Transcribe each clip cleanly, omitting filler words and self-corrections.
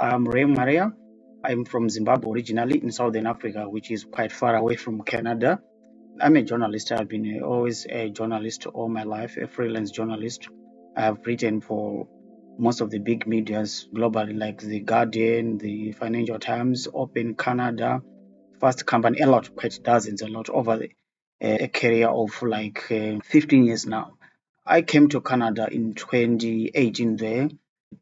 I'm Ray Mwareya. I'm from Zimbabwe originally in Southern Africa, which is quite far away from Canada. I'm a journalist. I've been always a journalist all my life, a freelance journalist. I've written for most of the big medias globally, like The Guardian, the Financial Times, Open Canada, Fast Company, quite dozens, a lot over a career of 15 years now. I came to Canada in 2018 there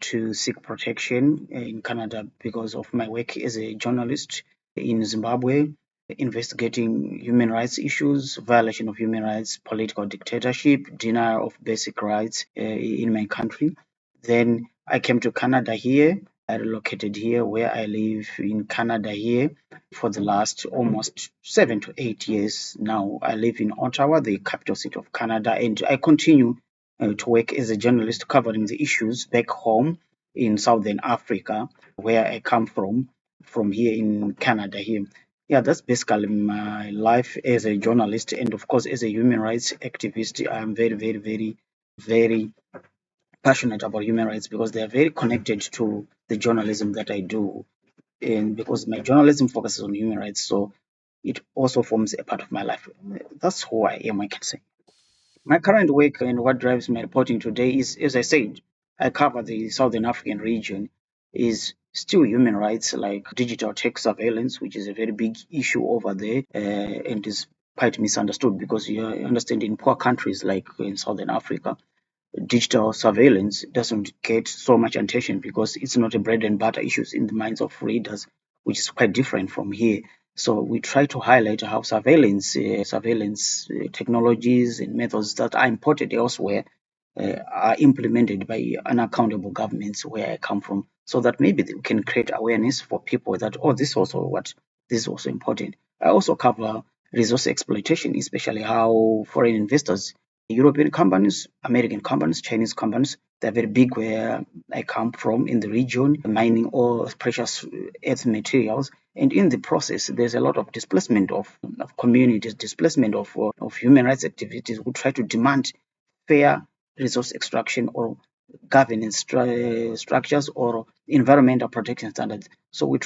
to seek protection in Canada because of my work as a journalist in Zimbabwe, investigating human rights issues, violation of human rights, political dictatorship, denial of basic rights in my country. Then I came to Canada here. I relocated here where I live in Canada here for the last almost 7 to 8 years now. I live in Ottawa, the capital city of Canada, and I continue to work as a journalist covering the issues back home in Southern Africa, where I come from here in Canada here. Yeah, that's basically my life as a journalist and of course as a human rights activist. I'm very, very, very, very passionate about human rights because they are very connected to the journalism that I do. And because my journalism focuses on human rights, so it also forms a part of my life. That's who I am, I can say. My current work and what drives my reporting today is, as I said, I cover the Southern African region, is still human rights like digital tech surveillance, which is a very big issue over there and is quite misunderstood because you understand in poor countries like in Southern Africa, digital surveillance doesn't get so much attention because it's not a bread and butter issue in the minds of readers, which is quite different from here. So we try to highlight how surveillance technologies and methods that are imported elsewhere are implemented by unaccountable governments where I come from, so that maybe we can create awareness for people that this is also important. I also cover resource exploitation, especially how foreign investors, European companies, American companies, Chinese companies, they're very big where I come from in the region, mining all precious earth materials. And in the process, there's a lot of displacement of communities, displacement of human rights activities who try to demand fair resource extraction or governance structures or environmental protection standards. So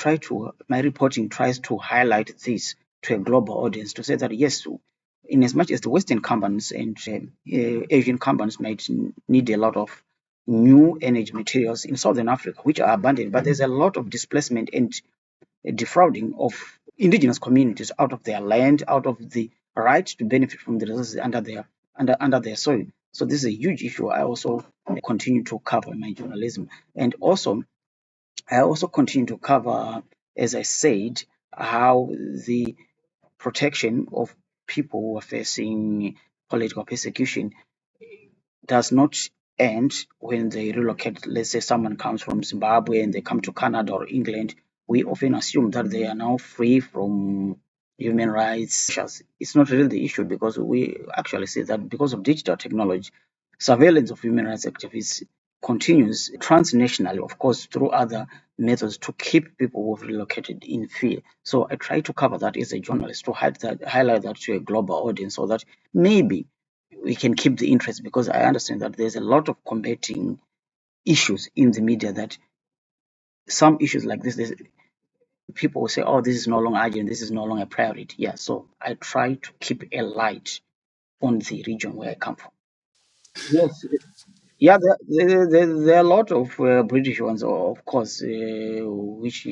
my reporting tries to highlight this to a global audience to say that yes, in as much as the Western companies and Asian companies might need a lot of new energy materials in Southern Africa, which are abundant, but there's a lot of displacement and defrauding of indigenous communities out of their land, out of the right to benefit from the resources under their soil. So this is a huge issue. I also continue to cover in my journalism, and also I also continue to cover, as I said, how the protection of people who are facing political persecution does not end when they relocate. Let's say someone comes from Zimbabwe and they come to Canada or England. We often assume that they are now free from human rights. It's not really the issue because we actually see that because of digital technology, surveillance of human rights activists continues transnationally, of course, through other methods to keep people who have relocated in fear. So I try to cover that as a journalist to highlight that to a global audience so that maybe we can keep the interest, because I understand that there's a lot of competing issues in the media, that some issues like this, people will say, oh, this is no longer urgent, this is no longer a priority. Yeah, so I try to keep a light on the region where I come from. Yes, yeah, there are a lot of British ones, of course, which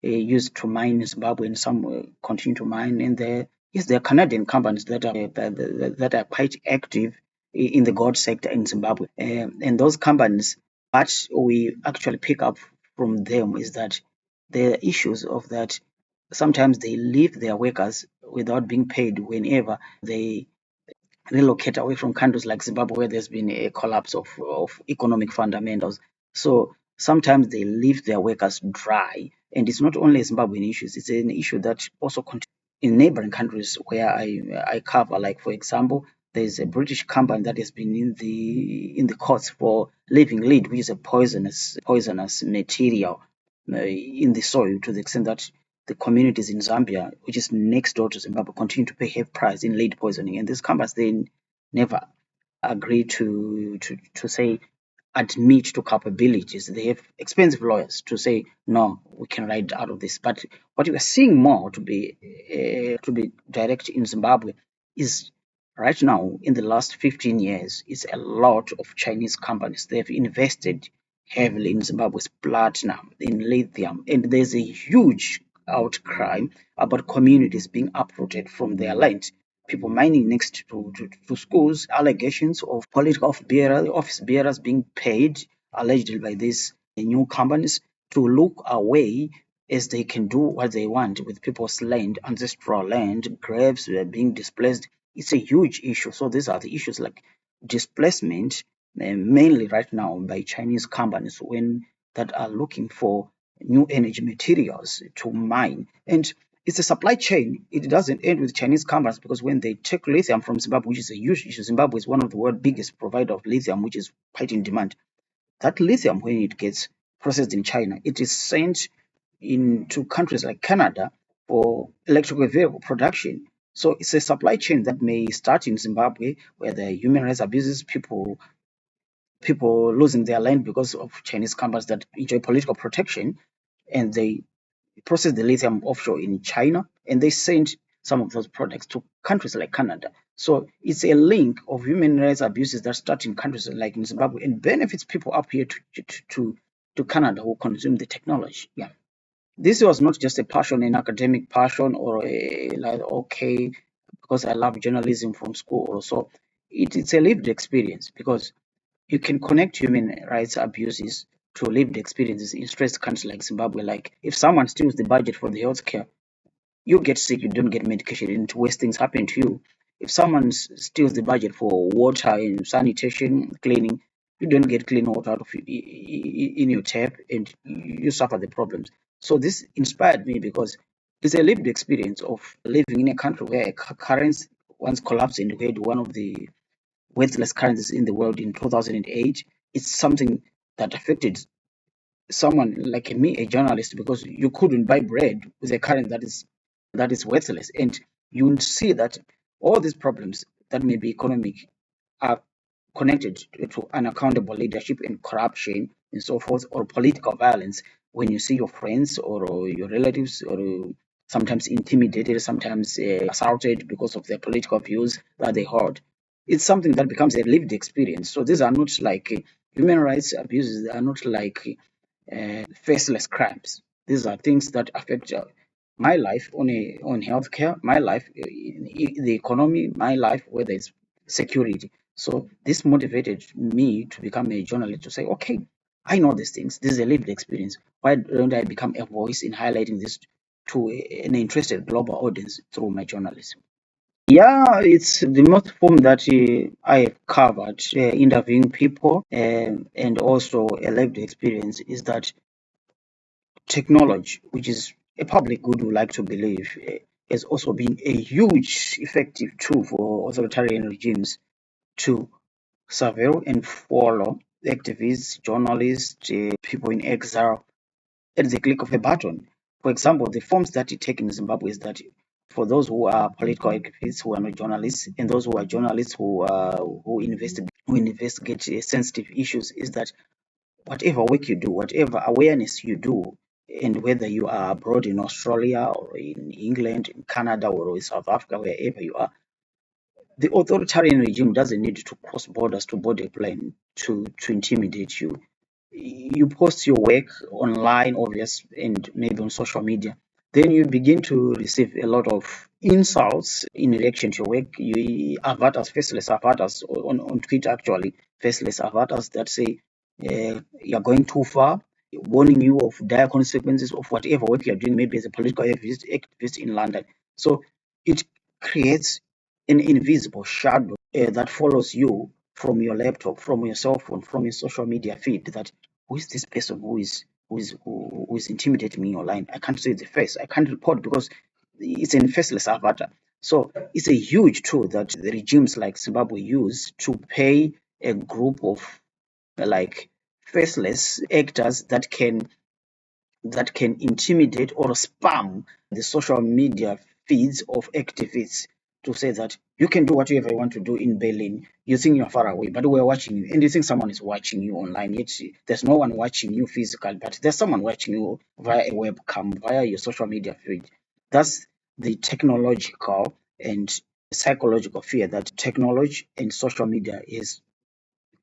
used to mine in Zimbabwe, and some continue to mine. And there are Canadian companies that are quite active in the gold sector in Zimbabwe. And those companies, what we actually pick up from them is that there are issues of that sometimes they leave their workers without being paid whenever they relocate away from countries like Zimbabwe, where there's been a collapse of economic fundamentals. So sometimes they leave their workers dry. And it's not only a Zimbabwean issue, it's an issue that also continues in neighboring countries where I cover. Like, for example, there's a British company that has been in the courts for leaving lead, which is a poisonous material in the soil, to the extent that the communities in Zambia, which is next door to Zimbabwe, continue to pay heavy price in lead poisoning. And these companies, they never agree to say admit to culpabilities. They have expensive lawyers to say, no, we can ride out of this. But what we are seeing more, to be direct, in Zimbabwe, is right now, in the last 15 years, is a lot of Chinese companies. They've invested heavily in Zimbabwe's platinum, in lithium, and there's a huge outcry about communities being uprooted from their land. People mining next to schools, allegations of political office bearers being paid allegedly by these new companies to look away as they can do what they want with people's land, ancestral land, graves being displaced. It's a huge issue. So these are the issues like displacement, mainly right now by Chinese companies when that are looking for new energy materials to mine. And it's a supply chain. It doesn't end with Chinese companies, because when they take lithium from Zimbabwe, which is a huge issue, Zimbabwe is one of the world's biggest provider of lithium, which is quite in demand. That lithium, when it gets processed in China, it is sent into countries like Canada for electrical vehicle production. So it's a supply chain that may start in Zimbabwe, where there are human rights abuses, people losing their land because of Chinese companies that enjoy political protection, and they process the lithium offshore in China, and they send some of those products to countries like Canada. So it's a link of human rights abuses that start in countries like in Zimbabwe and benefits people up here to Canada who consume the technology. Yeah. This was not just a passion, an academic passion, or a like, okay, because I love journalism from school or so. It's a lived experience, because you can connect human rights abuses to lived experiences in stressed countries like Zimbabwe. Like, if someone steals the budget for the healthcare, you get sick, you don't get medication, and worse things happen to you. If someone steals the budget for water and sanitation, cleaning, you don't get clean water out of in your tap, and you suffer the problems. So this inspired me, because it's a lived experience of living in a country where a currency once collapsed and we had one of the worthless currencies in the world in 2008. It's something that affected someone like me, a journalist, because you couldn't buy bread with a currency that is worthless. And you see that all these problems that may be economic are connected to unaccountable leadership and corruption and so forth, or political violence. When you see your friends or your relatives, or sometimes intimidated, sometimes assaulted because of their political views that they hold, it's something that becomes a lived experience. So these are not like human rights abuses. They are not like faceless crimes. These are things that affect my life on healthcare, my life in the economy, my life whether it's security. So this motivated me to become a journalist, to say, okay, I know these things. This is a lived experience. Why don't I become a voice in highlighting this to an interested global audience through my journalism? Yeah, it's the most form that I have covered, interviewing people, and also a lived experience, is that technology, which is a public good we like to believe, has also been a huge effective tool for authoritarian regimes to surveil and follow activists, journalists, people in exile at the click of a button. For example, the forms that it takes in Zimbabwe is that for those who are political activists who are not journalists, and those who are journalists who investigate sensitive issues, is that whatever work you do, whatever awareness you do, and whether you are abroad in Australia or in England, in Canada, or in South Africa, wherever you are, the authoritarian regime doesn't need to cross borders to board a plane to intimidate you. You post your work online, obvious, and maybe on social media. Then you begin to receive a lot of insults in reaction to your work. You avatars, faceless avatars on Twitter, actually, faceless avatars that say you're going too far, warning you of dire consequences of whatever work you're doing, maybe as a political activist in London. So it creates an invisible shadow that follows you from your laptop, from your cell phone, from your social media feed. That who is this person who is intimidating me online? I can't see the face. I can't report because it's a faceless avatar. So it's a huge tool that the regimes like Zimbabwe use to pay a group of like faceless actors that can intimidate or spam the social media feeds of activists to say that you can do whatever you want to do in Berlin. You think you're far away, but we're watching you, and you think someone is watching you online. Yet there's no one watching you physically, but there's someone watching you via a webcam, via your social media feed. That's the technological and psychological fear that technology and social media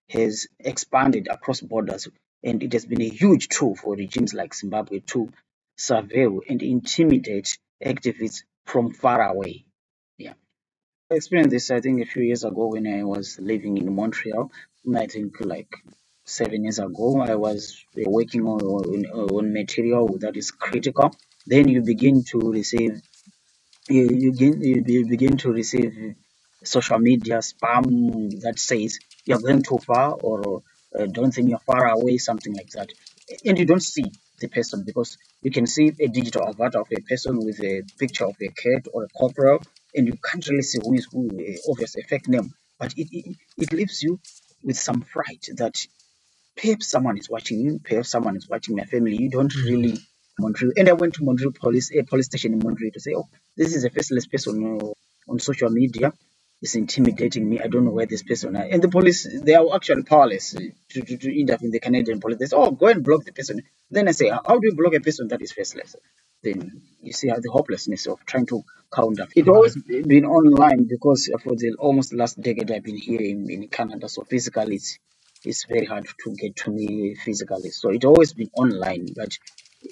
has expanded across borders, and it has been a huge tool for regimes like Zimbabwe to surveil and intimidate activists from far away. Yeah. I experienced this, I think, a few years ago when I was living in Montreal. I think like 7 years ago, I was working on material that is critical. Then you begin to receive you begin to receive social media spam that says you're going too far or don't think you're far away, something like that. And you don't see the person because you can see a digital avatar of a person with a picture of a cat or a corporal, and you can't really see who is who, obviously a fake name. But it leaves you with some fright that perhaps someone is watching you, perhaps someone is watching my family. You don't really Montreal. And I went to Montreal police station in Montreal to say, oh, this is a faceless person on social media. It's intimidating me. I don't know where this person is. And the police, they are actually powerless to intervene. The Canadian police. They say, oh, go and block the person. Then I say, how do you block a person that is faceless? Then you see how the hopelessness of trying to counter. It Right. always been online because for the almost last decade I've been here in Canada. So physically, it's very hard to get to me physically. So it always been online, but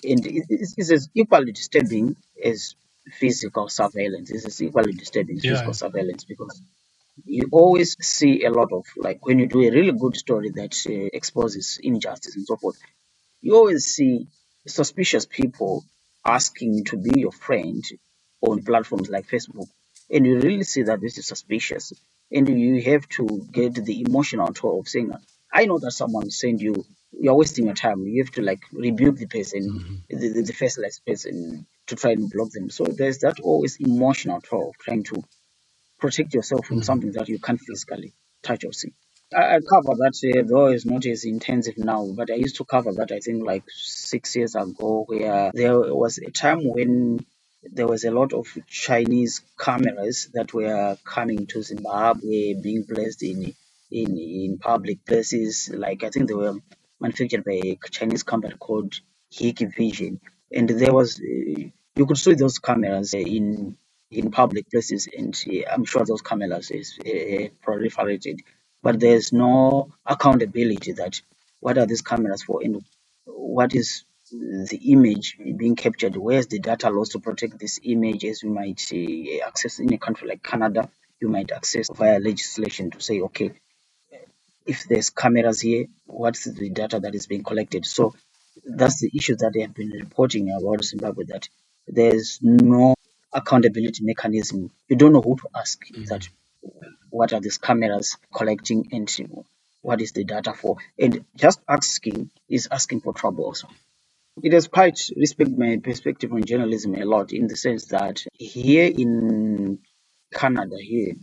and it's as equally disturbing as physical surveillance. It's as equally disturbing as physical Yeah. surveillance because you always see a lot of like when you do a really good story that exposes injustice and so forth, you always see suspicious people asking to be your friend on platforms like Facebook, and you really see that this is suspicious, and you have to get the emotional toll of saying, "I know that someone sent you. You're wasting your time." You have to like rebuke the person, the faceless person, to try and block them. So there's that always emotional toll of trying to protect yourself from something that you can't physically touch or see. I cover that, though it's not as intensive now, but I used to cover that, I think, like 6 years ago, where there was a time when there was a lot of Chinese cameras that were coming to Zimbabwe, being placed in public places. Like, I think they were manufactured by a Chinese company called Vision. And there was, you could see those cameras in public places, and I'm sure those cameras is proliferated, but there's no accountability that what are these cameras for and what is the image being captured, where's the data loss to protect this image, as you might access in a country like Canada. You might access via legislation to say, okay, if there's cameras here, what's the data that is being collected? So that's the issue that they have been reporting about Zimbabwe, that there's no accountability mechanism. You don't know who to ask that what are these cameras collecting and what is the data for. And just asking is asking for trouble also. It has quite respect my perspective on journalism a lot, in the sense that here in Canada, here,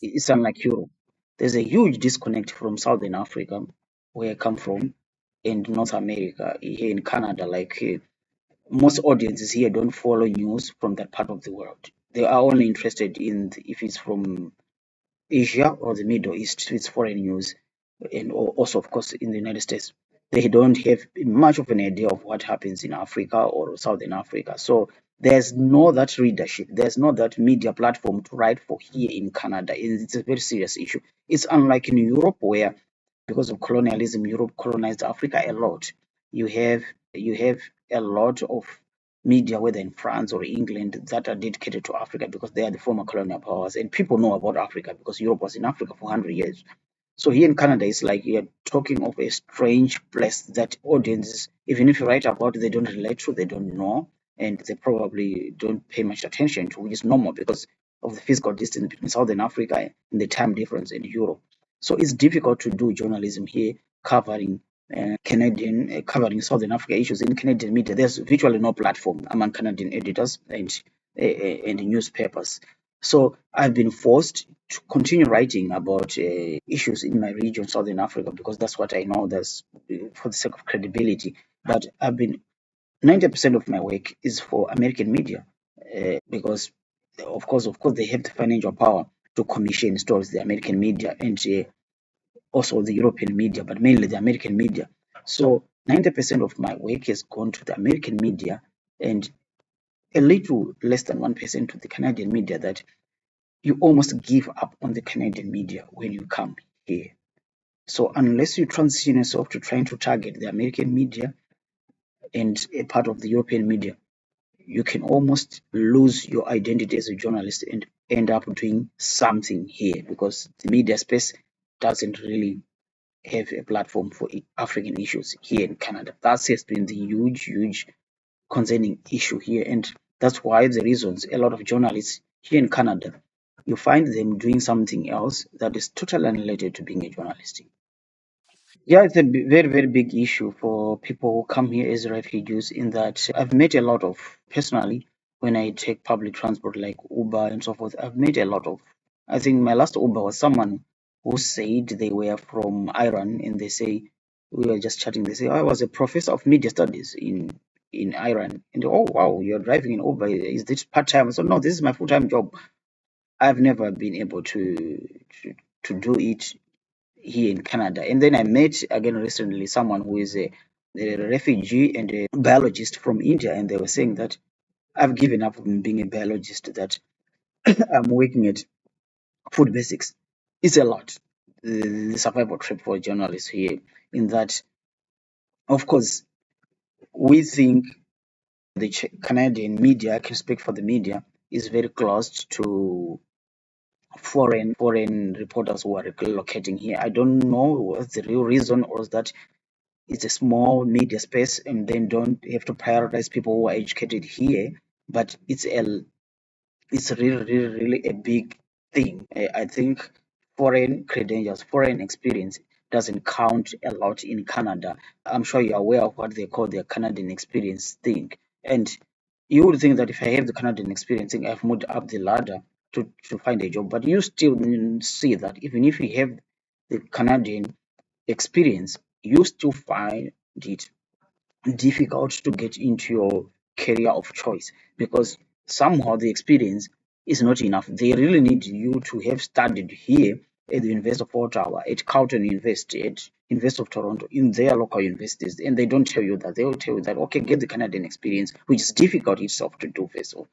it's unlike Europe. There's a huge disconnect from Southern Africa, where I come from, and North America. Here in Canada, like most audiences here don't follow news from that part of the world. They are only interested in if it's from Asia or the Middle East, it's foreign news, and also, of course, in the United States. They don't have much of an idea of what happens in Africa or Southern Africa. So there's no that readership, there's no that media platform to write for here in Canada. It's a very serious issue. It's unlike in Europe, where because of colonialism, Europe colonized Africa a lot. You have a lot of media, whether in France or England, that are dedicated to Africa because they are the former colonial powers, and people know about Africa because Europe was in Africa for 100 years. So here in Canada, it's like you're talking of a strange place that audiences, even if you write about it, they don't relate to, they don't know, and they probably don't pay much attention to, which is normal because of the physical distance between Southern Africa and the time difference in Europe. So it's difficult to do journalism here covering covering Southern Africa issues in Canadian media. There's virtually no platform among Canadian editors and newspapers. So I've been forced to continue writing about issues in my region, Southern Africa, because that's what I know. That's for the sake of credibility. But I've been 90% of my work is for American media, because Of course, they have the financial power to commission stories, the American media and also the European media, but mainly the American media. So 90% of my work has gone to the American media and a little less than 1% to the Canadian media, that you almost give up on the Canadian media when you come here. So unless you transition yourself to trying to target the American media and a part of the European media, you can almost lose your identity as a journalist and end up doing something here, because the media space doesn't really have a platform for African issues here in Canada. That has been the huge concerning issue here, and that's why the reasons a lot of journalists here in Canada, you find them doing something else that is totally unrelated to being a journalist. Yeah, it's a very big issue for people who come here as refugees. In that, I've met a lot of, personally, when I take public transport like Uber and so forth, I've met a lot of. I think my last Uber was someone who said they were from Iran, and they say, we were just chatting. They say, I was a professor of media studies in Iran, and oh wow, you're driving an Uber. Is this part time? So no, this is my full time job. I've never been able to do it here in Canada. And then I met again recently someone who is a refugee and a biologist from India, and they were saying that I've given up on being a biologist, that I'm working at food basics. It's a lot. The survival trip for journalists here, in that, of course, we think the Canadian media, I can speak for the media, is very close to foreign reporters who are relocating here. I don't know what's the real reason, or is that it's a small media space and then don't have to prioritize people who are educated here, but it's really a big thing. I think foreign credentials, foreign experience doesn't count a lot in Canada. I'm sure you're aware of what they call their Canadian experience thing. And you would think that if I have the Canadian experience thing, I've moved up the ladder to find a job. But you still see that even if you have the Canadian experience, you still find it difficult to get into your career of choice, because somehow the experience is not enough. They really need you to have studied here at the University of Ottawa, at Carleton University, at University of Toronto, in their local universities, and they don't tell you that. They will tell you that, okay, get the Canadian experience, which is difficult itself to do first of all.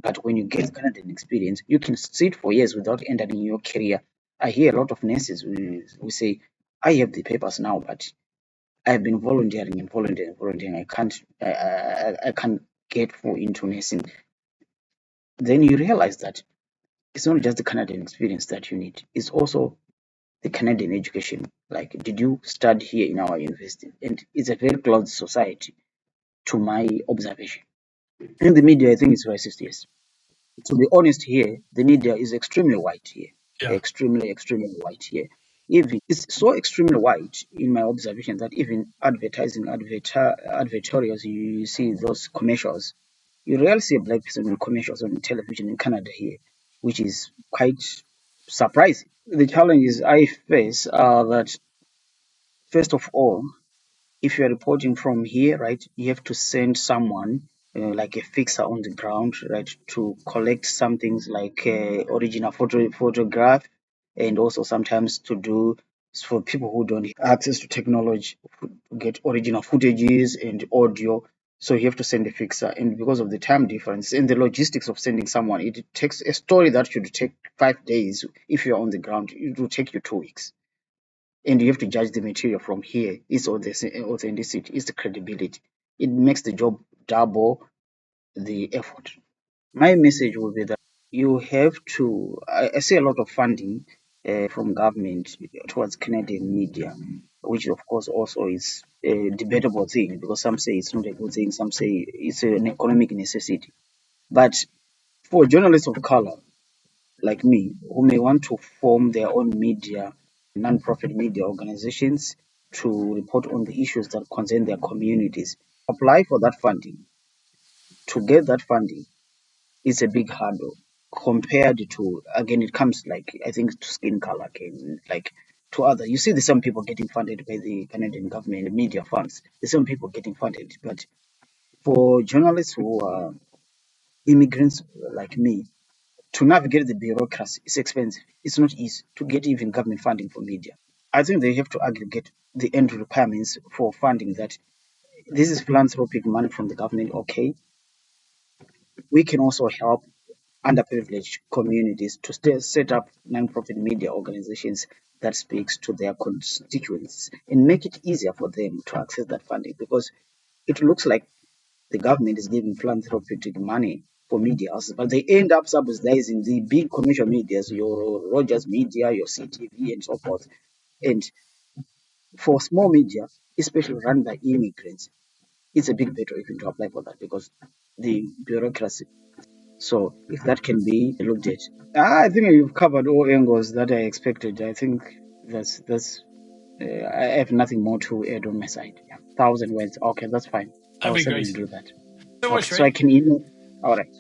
But when you get Canadian experience, you can sit for years without entering your career. I hear a lot of nurses who say, I have the papers now, but I've been volunteering and volunteering. I can't get full into nursing. Then you realize that it's not just the Canadian experience that you need. It's also the Canadian education. Like, did you study here in our university? And it's a very closed society, to my observation. In the media, I think it's racist, yes. To be honest here, the media is extremely white here. Yeah. Extremely white here. It's so extremely white in my observation that even advertorials, you see those commercials, you rarely see a black person in commercials on television in Canada here, which is quite surprising. The challenges I face are that, first of all, if you're reporting from here, right, you have to send someone, like a fixer on the ground, right, to collect some things like original photograph, and also sometimes to do, for people who don't have access to technology, to get original footages and audio. So you have to send a fixer, and because of the time difference and the logistics of sending someone, it takes a story that should take 5 days. If you're on the ground, it will take you 2 weeks, and you have to judge the material from here. Is authenticity, is the credibility. It makes the job double the effort. My message will be that you have to. I see a lot of funding from government towards Canadian media, which of course also is a debatable thing, because some say it's not a good thing, some say it's an economic necessity. But for journalists of color like me, who may want to form their own media, non-profit media organizations, to report on the issues that concern their communities, apply for that funding. To get that funding is a big hurdle compared to, again, it comes like, I think, to skin color, again, like to other. You see the same people getting funded by the Canadian government media funds, the same people getting funded. But for journalists who are immigrants like me, to navigate the bureaucracy is expensive. It's not easy to get even government funding for media. I think they have to aggregate the end requirements for funding that this is philanthropic money from the government, okay. We can also help underprivileged communities to set up non-profit media organizations that speaks to their constituents and make it easier for them to access that funding, because it looks like the government is giving philanthropic money for media houses, but they end up subsidizing the big commercial medias, your Rogers Media, your CTV, and so forth. And for small media, especially run by immigrants, it's a big battle even to apply for that because the bureaucracy. So if that can be looked at, I think you've covered all angles that I expected. I think that's. I have nothing more to add on my side. Yeah. 1,000 words. Okay, that's fine. I That'd will be certainly great. do that. So Okay, much, so I Ray. can email. All right.